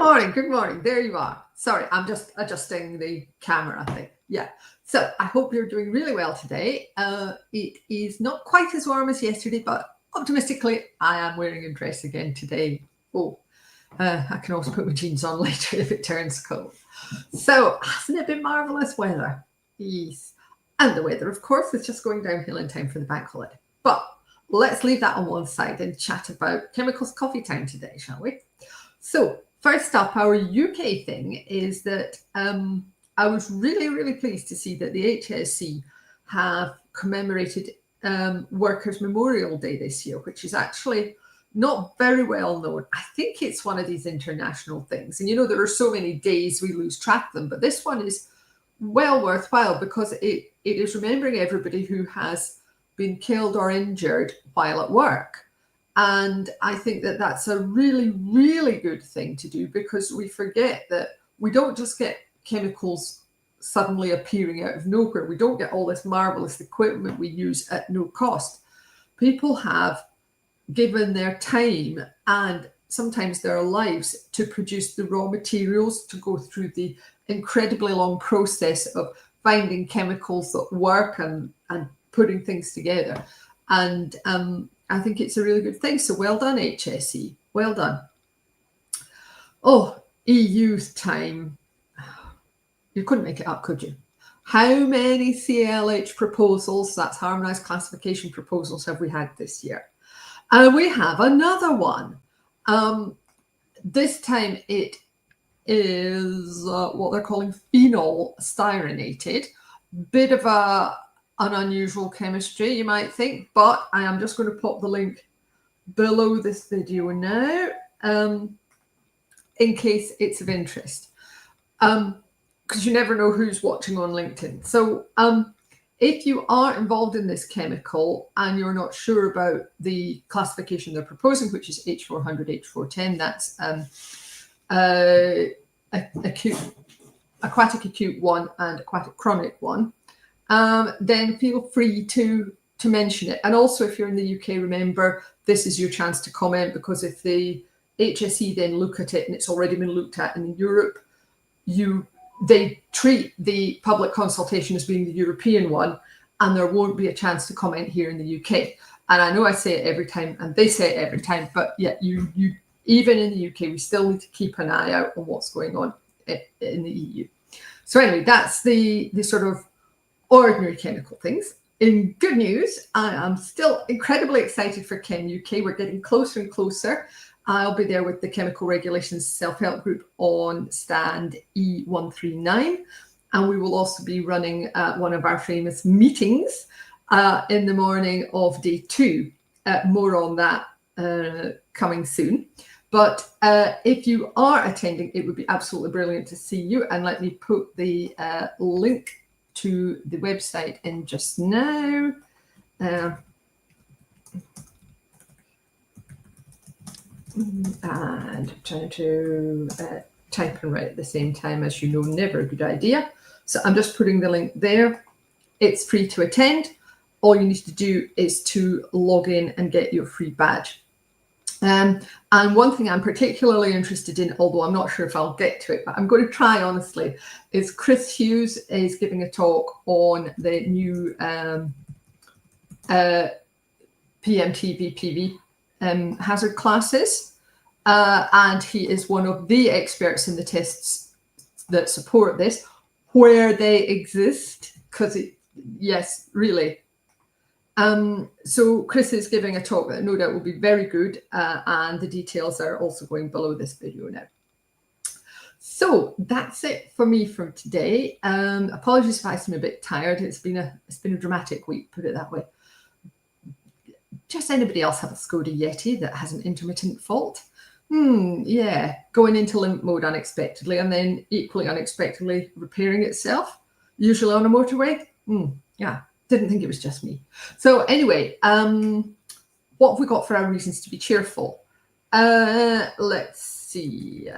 morning. Good morning. There you are. Sorry, I'm just adjusting the camera thing. Yeah. So I hope you're doing really well today. It is not quite as warm as yesterday, but optimistically, I am wearing a dress again today. Oh, I can also put my jeans on later if it turns cold. So hasn't it been marvelous weather? Yes. And the weather, of course, is just going downhill in time for the bank holiday. But let's leave that on one side and chat about Chemicals Coffee Time today, shall we? So first up, our UK thing is that I was really, really pleased to see that the HSE have commemorated Workers' Memorial Day this year, which is actually not very well known. I think it's one of these international things. And, you know, there are so many days we lose track of them, but this one is well worthwhile because it is remembering everybody who has been killed or injured while at work. And I think that that's a really, really good thing to do because we forget that we don't just get chemicals suddenly appearing out of nowhere. We don't get all this marvelous equipment we use at no cost. People have given their time and sometimes their lives to produce the raw materials, to go through the incredibly long process of finding chemicals that work and putting things together. And I think it's a really good thing. So well done, HSE. Well done. Oh, EU time. You couldn't make it up, could you? How many CLH proposals, that's harmonised classification proposals, have we had this year? And we have another one. This time it is what they're calling phenol styrenated. Bit of an unusual chemistry, you might think, but I am just going to pop the link below this video now in case it's of interest. Because you never know who's watching on LinkedIn. So if you are involved in this chemical and you're not sure about the classification they're proposing, which is H400, H410, that's aquatic acute 1 and aquatic chronic 1, then feel free to mention it. And also, if you're in the UK, remember, this is your chance to comment, because if the HSE then look at it and it's already been looked at in Europe, they treat the public consultation as being the European one, and there won't be a chance to comment here in the UK. And I know I say it every time, and they say it every time, but yet you even in the UK, we still need to keep an eye out on what's going on in the EU. So anyway, that's the sort of ordinary chemical things. In good news, I am still incredibly excited for ChemUK. We're getting closer and closer. I'll be there with the Chemical Regulations Self-Help Group on stand E139. And we will also be running one of our famous meetings in the morning of day 2. More on that coming soon. But if you are attending, it would be absolutely brilliant to see you. And let me put the link to the website in just now. And trying to type and write at the same time, as you know, never a good idea. So I'm just putting the link there. It's free to attend. All you need to do is to log in and get your free badge. And one thing I'm particularly interested in, although I'm not sure if I'll get to it, but I'm going to try honestly, is Chris Hughes is giving a talk on the new PMT VPV hazard classes, and he is one of the experts in the tests that support this, where they exist, because yes, really. So Chris is giving a talk that no doubt will be very good, and the details are also going below this video now. So that's it for me from today. Apologies if I seem a bit tired. It's been a dramatic week, put it that way. Does anybody else have a Skoda Yeti that has an intermittent fault? Yeah, going into limp mode unexpectedly and then equally unexpectedly repairing itself, usually on a motorway. Yeah, didn't think it was just me. So anyway, what have we got for our reasons to be cheerful? Let's see.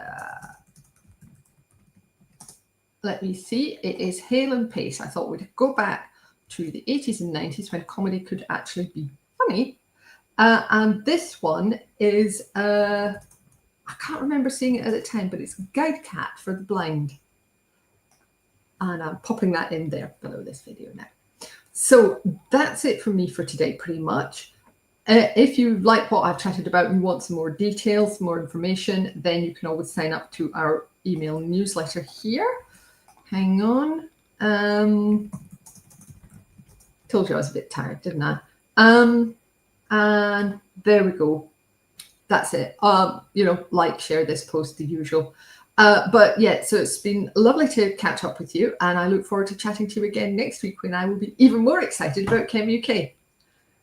Let me see. It is Hale and Pace. I thought we'd go back to the 80s and 90s when comedy could actually be funny. And this one is a can't remember seeing it at the time, but it's Guide Cat for the Blind. And I'm popping that in there below this video now. So that's it from me for today, pretty much. If you like what I've chatted about and you want some more details, more information, then you can always sign up to our email newsletter here. Hang on. Told you I was a bit tired, didn't I? And there we go. That's it. Like, share this post, the usual. But yeah, so it's been lovely to catch up with you, and I look forward to chatting to you again next week when I will be even more excited about ChemUK.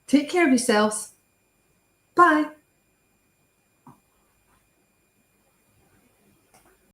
Take care of yourselves. Bye.